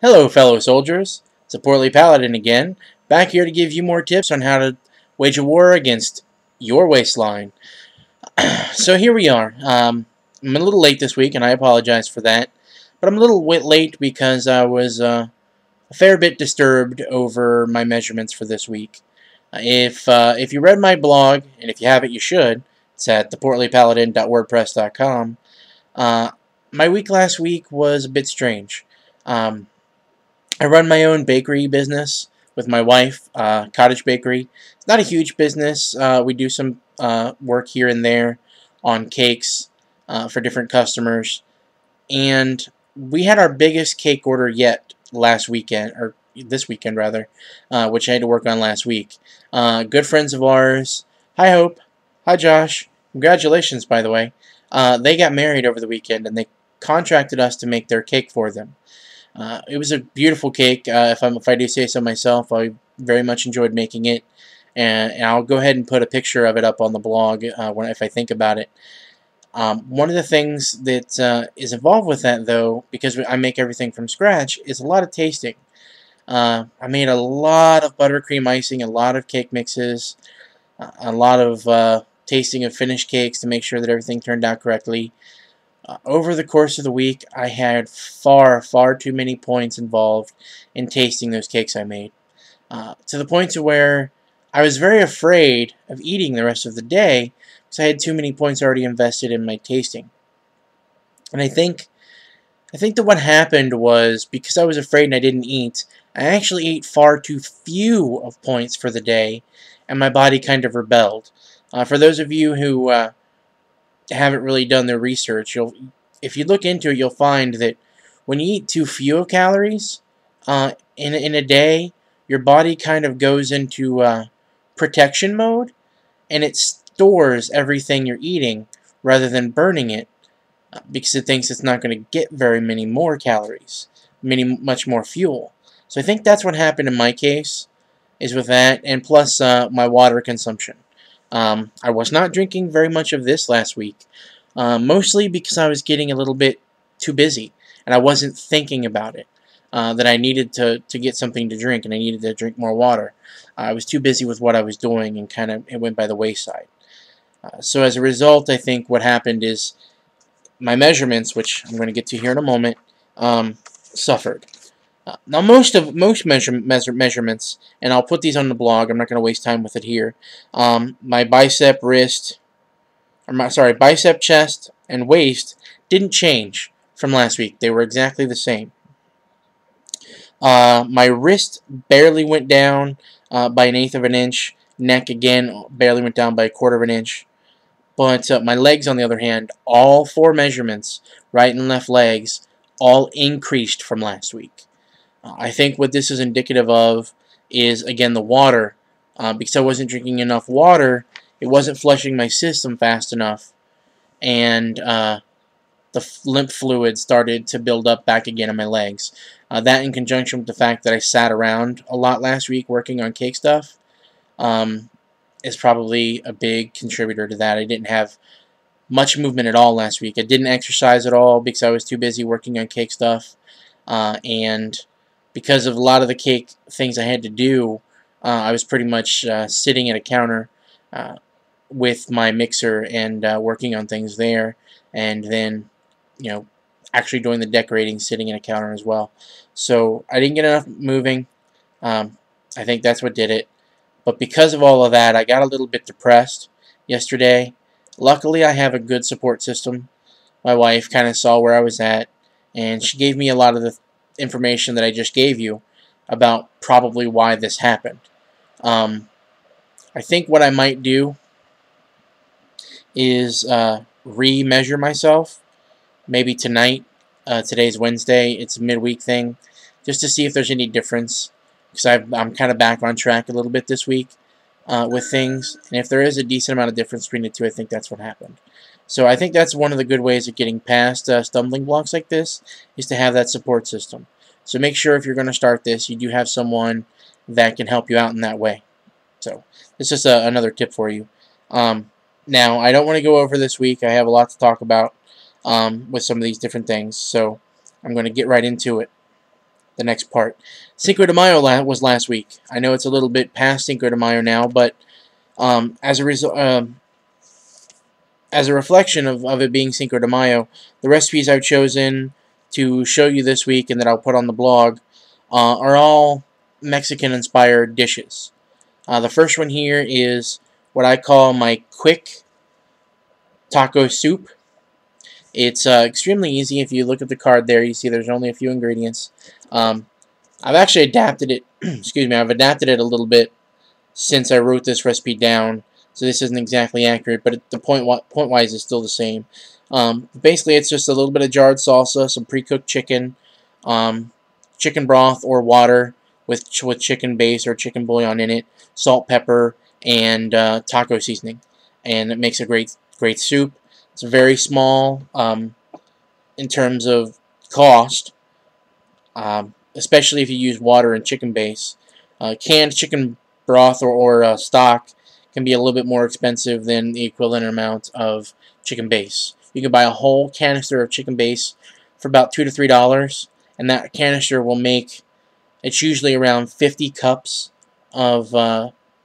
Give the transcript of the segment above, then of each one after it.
Hello, fellow soldiers. It's a Portly Paladin again, back here to give you more tips on how to wage a war against your waistline. So here we are. I'm a little late this week, and I apologize for that. But I'm a little bit late because I was a fair bit disturbed over my measurements for this week. If you read my blog, and if you haven't, you should. It's at theportlypaladin.wordpress.com. Uh, my week last week was a bit strange. Um, I run my own bakery business with my wife, Cottage Bakery. It's not a huge business. We do some work here and there on cakes for different customers. And we had our biggest cake order yet last weekend, or this weekend rather, which I had to work on last week. Good friends of ours. Hi, Hope. Hi, Josh. Congratulations, by the way. They got married over the weekend, and they contracted us to make their cake for them. It was a beautiful cake. If I do say so myself, I very much enjoyed making it, and I'll go ahead and put a picture of it up on the blog if I think about it. One of the things that is involved with that, though, because I make everything from scratch, is a lot of tasting. I made a lot of buttercream icing, a lot of cake mixes, a lot of tasting of finished cakes to make sure that everything turned out correctly. Over the course of the week, I had far, far too many points involved in tasting those cakes I made. To the point to where I was very afraid of eating the rest of the day because I had too many points already invested in my tasting. And I think that what happened was because I was afraid and I didn't eat, I actually ate far too few of points for the day, and my body kind of rebelled. For those of you who haven't really done their research, if you look into it, you'll find that when you eat too few calories in a day, your body kind of goes into protection mode, and it stores everything you're eating rather than burning it because it thinks it's not going to get very many more calories, much more fuel. So I think that's what happened in my case, is with that, and plus my water consumption. I was not drinking very much of this last week, mostly because I was getting a little bit too busy, and I wasn't thinking about it, that I needed to get something to drink, and I needed to drink more water. I was too busy with what I was doing, and kind of it went by the wayside. So as a result, I think what happened is my measurements, which I'm going to get to here in a moment, suffered. Now, most measurements, and I'll put these on the blog. I'm not going to waste time with it here. My bicep, bicep, chest, and waist didn't change from last week. They were exactly the same. My wrist barely went down by 1/8 of an inch. Neck again barely went down by 1/4 of an inch. But my legs, on the other hand, all four measurements, right and left legs, all increased from last week. I think what this is indicative of is, again, the water. Because I wasn't drinking enough water, it wasn't flushing my system fast enough, and the lymph fluid started to build up back again in my legs. That, in conjunction with the fact that I sat around a lot last week working on cake stuff, is probably a big contributor to that. I didn't have much movement at all last week. I didn't exercise at all because I was too busy working on cake stuff, and because of a lot of the cake things I had to do, I was pretty much sitting at a counter with my mixer and working on things there, and then, actually doing the decorating sitting at a counter as well. So I didn't get enough moving. I think that's what did it. But because of all of that, I got a little bit depressed yesterday. Luckily, I have a good support system. My wife kind of saw where I was at, and she gave me a lot of the information that I just gave you about probably why this happened. I think what I might do is re-measure myself, maybe tonight. Today's Wednesday. It's a midweek thing, just to see if there's any difference, because I'm kind of back on track a little bit this week with things, and if there is a decent amount of difference between the two, I think that's what happened. So I think that's one of the good ways of getting past stumbling blocks like this, is to have that support system. So make sure if you're going to start this, you do have someone that can help you out in that way. So this is another tip for you. Now, I don't want to go over this week. I have a lot to talk about with some of these different things, so I'm going to get right into it. the next part. Cinco de Mayo was last week. I know it's a little bit past Cinco de Mayo now, but as a result, as a reflection of it being Cinco de Mayo, the recipes I've chosen to show you this week and that I'll put on the blog are all Mexican-inspired dishes. The first one here is what I call my quick taco soup. It's extremely easy. If you look at the card there, you see there's only a few ingredients. I've actually adapted it, excuse me, I've adapted it a little bit since I wrote this recipe down, so this isn't exactly accurate, but the point-wise is still the same. Basically, it's just a little bit of jarred salsa, some pre-cooked chicken, chicken broth or water with chicken base or chicken bouillon in it, salt, pepper, and taco seasoning, and it makes a great soup. It's very small in terms of cost, especially if you use water and chicken base. Canned chicken broth or stock can be a little bit more expensive than the equivalent amount of chicken base. You can buy a whole canister of chicken base for about $2 to $3, and that canister will make, it's usually around 50 cups of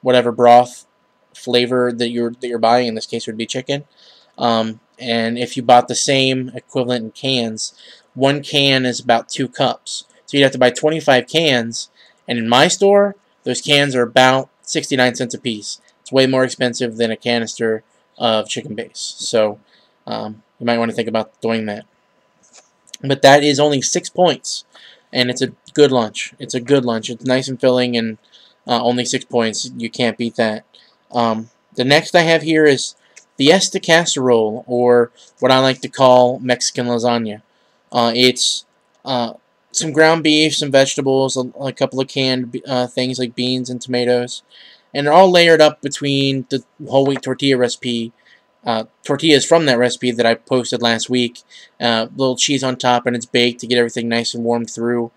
whatever broth flavor that you're buying. In this case, would be chicken. And if you bought the same equivalent in cans, one can is about 2 cups. So you'd have to buy 25 cans, and in my store, those cans are about 69 cents a piece. It's way more expensive than a canister of chicken base. So you might want to think about doing that. But that is only 6 points, and it's a good lunch. It's a good lunch. It's nice and filling, and only 6 points. You can't beat that. The next I have here is the Esta casserole, or what I like to call Mexican lasagna. It's some ground beef, some vegetables, a couple of canned things like beans and tomatoes, and they're all layered up between the whole wheat tortilla recipe, tortillas from that recipe that I posted last week. Little cheese on top, and it's baked to get everything nice and warm through.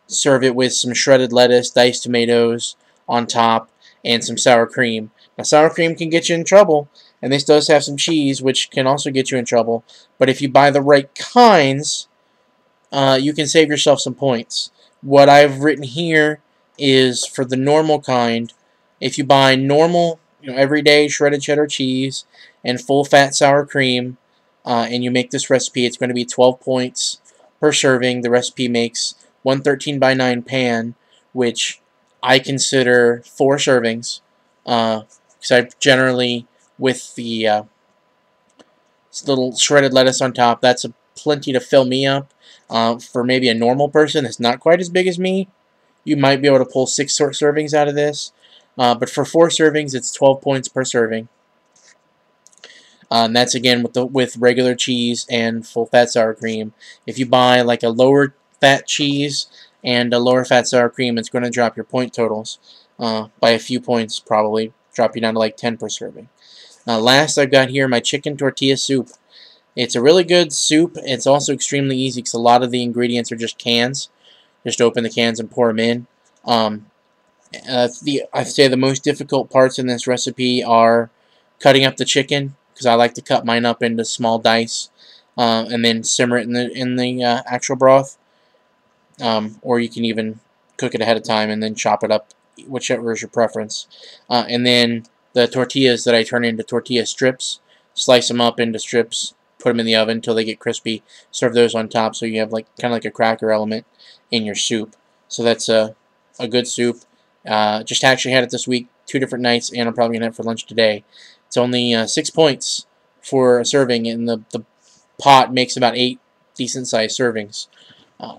Serve it with some shredded lettuce, diced tomatoes on top, and some sour cream. Now, sour cream can get you in trouble, and this does have some cheese, which can also get you in trouble. But if you buy the right kinds, you can save yourself some points. What I've written here is for the normal kind. If you buy normal, everyday shredded cheddar cheese and full-fat sour cream, and you make this recipe, it's going to be 12 points per serving. The recipe makes 113 by 9 pan, which I consider 4 servings. Because I generally, with the little shredded lettuce on top, that's plenty to fill me up. For maybe a normal person that's not quite as big as me, you might be able to pull 6 servings out of this. But for 4 servings, it's 12 points per serving. And that's again with regular cheese and full fat sour cream. If you buy like a lower fat cheese and a lower fat sour cream, it's going to drop your point totals by a few points, probably drop you down to like 10 per serving. Last, I've got here my chicken tortilla soup. It's a really good soup. It's also extremely easy because a lot of the ingredients are just cans. Just open the cans and pour them in. I'd say the most difficult parts in this recipe are cutting up the chicken, because I like to cut mine up into small dice and then simmer it in the actual broth. Or you can even cook it ahead of time and then chop it up, whichever is your preference. And then the tortillas that I turn into tortilla strips, slice them up into strips, put them in the oven until they get crispy, serve those on top, so you have kind of like a cracker element in your soup. So that's a good soup. Just actually had it this week, 2 different nights, and I'm probably going to have it for lunch today. It's only 6 points for a serving, and the pot makes about 8 decent-sized servings.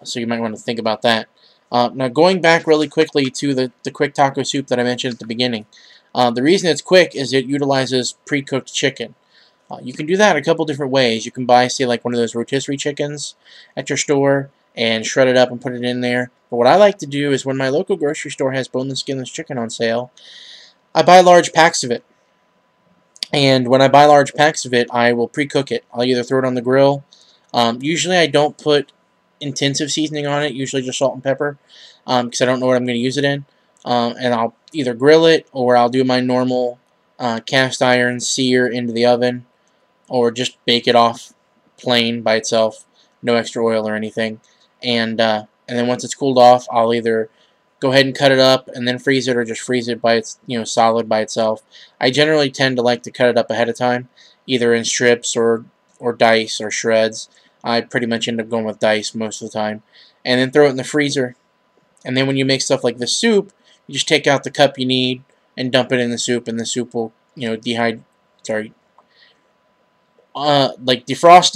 So you might want to think about that. Now, going back really quickly to the quick taco soup that I mentioned at the beginning. The reason it's quick is it utilizes pre-cooked chicken. You can do that a couple different ways. You can buy, say, like one of those rotisserie chickens at your store and shred it up and put it in there. But what I like to do is when my local grocery store has boneless, skinless chicken on sale, I buy large packs of it. And when I buy large packs of it, I will pre-cook it. I'll either throw it on the grill. Usually I don't put intensive seasoning on it, usually just salt and pepper, because I don't know what I'm going to use it in. And I'll either grill it, or I'll do my normal cast iron sear into the oven, or just bake it off plain by itself, no extra oil or anything. And and then once it's cooled off, I'll either go ahead and cut it up and then freeze it, or just freeze it by its, solid by itself. I generally tend to like to cut it up ahead of time, either in strips or dice or shreds. I pretty much end up going with dice most of the time, and then throw it in the freezer. And then when you make stuff like the soup, you just take out the cup you need and dump it in the soup, and the soup will, defrost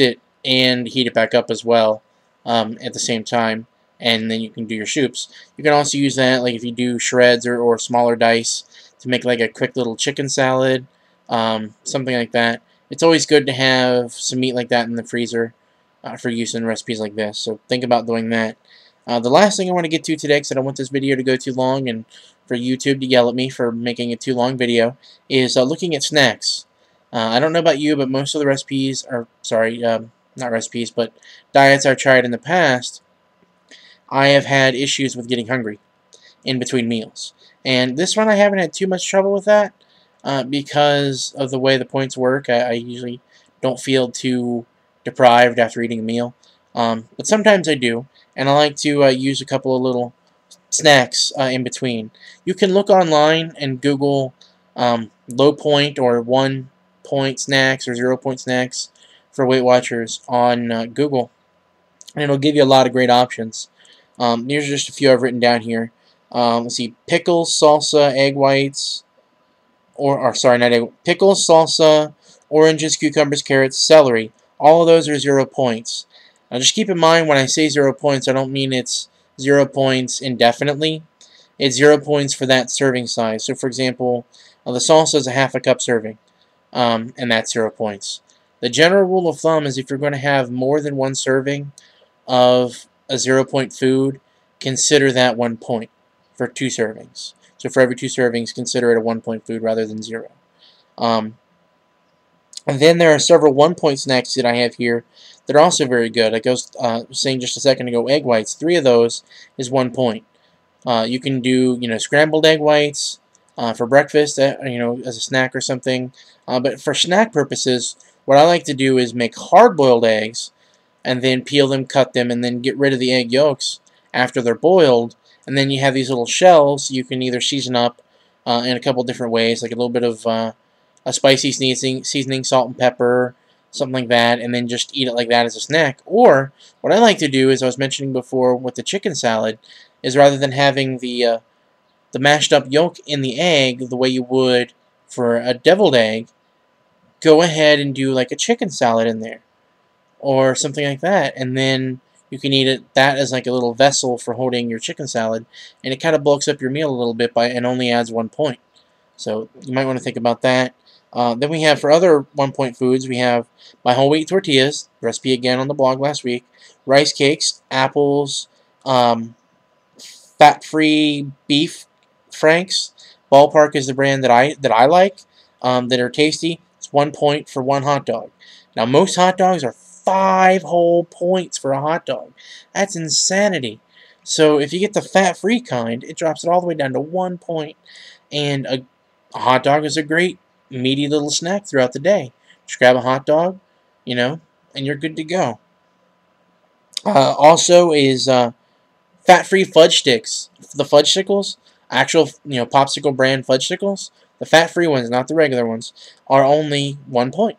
it and heat it back up as well, at the same time, and then you can do your soups. You can also use that, like if you do shreds or smaller dice, to make like a quick little chicken salad, something like that. It's always good to have some meat like that in the freezer for use in recipes like this, so think about doing that. The last thing I want to get to today, because I don't want this video to go too long and for YouTube to yell at me for making a too long video, is looking at snacks. I don't know about you, but most of the recipes are, not recipes, but diets I've tried in the past, I have had issues with getting hungry in between meals. And this one I haven't had too much trouble with that because of the way the points work. I usually don't feel too deprived after eating a meal. But sometimes I do, and I like to use a couple of little snacks in between. You can look online and Google low point or 1 point snacks or 0 point snacks for Weight Watchers on Google, and it'll give you a lot of great options. Here's just a few I've written down here. Let's see, pickles, salsa, egg whites, pickles, salsa, oranges, cucumbers, carrots, celery. All of those are 0 points. Now just keep in mind, when I say 0 points, I don't mean it's 0 points indefinitely. It's 0 points for that serving size. So for example, the salsa is a half a cup serving, and that's 0 points. The general rule of thumb is if you're going to have more than 1 serving of a 0 point food, consider that 1 point for 2 servings. So for every 2 servings, consider it a 1 point food rather than 0. And then there are several 1 point snacks that I have here that are also very good. Like I was saying just a second ago, egg whites. 3 of those is 1 point. You can do, scrambled egg whites for breakfast, as a snack or something. But for snack purposes, what I like to do is make hard-boiled eggs and then peel them, cut them, and then get rid of the egg yolks after they're boiled. And then you have these little shells you can either season up in a couple different ways, like a little bit of a spicy seasoning, salt and pepper, something like that, and then just eat it like that as a snack. Or what I like to do, as I was mentioning before with the chicken salad, is rather than having the mashed up yolk in the egg the way you would for a deviled egg, go ahead and do like a chicken salad in there or something like that, and then you can eat that as like a little vessel for holding your chicken salad, and it kind of bulks up your meal a little bit and only adds 1 point. So you might want to think about that. Then we have, for other 1 point foods, we have my whole wheat tortillas, recipe again on the blog last week, rice cakes, apples, fat-free beef franks. Ballpark is the brand that I like, that are tasty. It's 1 point for 1 hot dog. Now most hot dogs are 5 whole points for a hot dog. That's insanity. So if you get the fat-free kind, it drops it all the way down to 1 point. And a hot dog is a great meaty little snack throughout the day. Just grab a hot dog, and you're good to go. Also is fat-free fudge sticks. The fudge stickles, actual popsicle brand fudge stickles, the fat-free ones, not the regular ones, are only 1 point.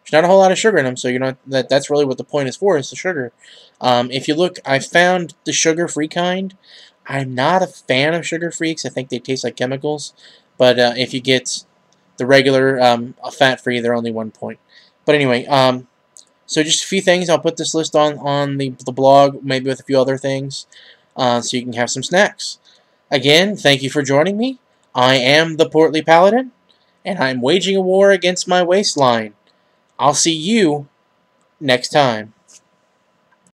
There's not a whole lot of sugar in them, so that's really what the point is for, is the sugar. If you look, I found the sugar-free kind. I'm not a fan of sugar-free because I think they taste like chemicals. But if you get the regular fat-free, they're only 1 point. But anyway, so just a few things. I'll put this list on the blog, maybe with a few other things, so you can have some snacks. Again, thank you for joining me. I am the Portly Paladin, and I'm waging a war against my waistline. I'll see you next time.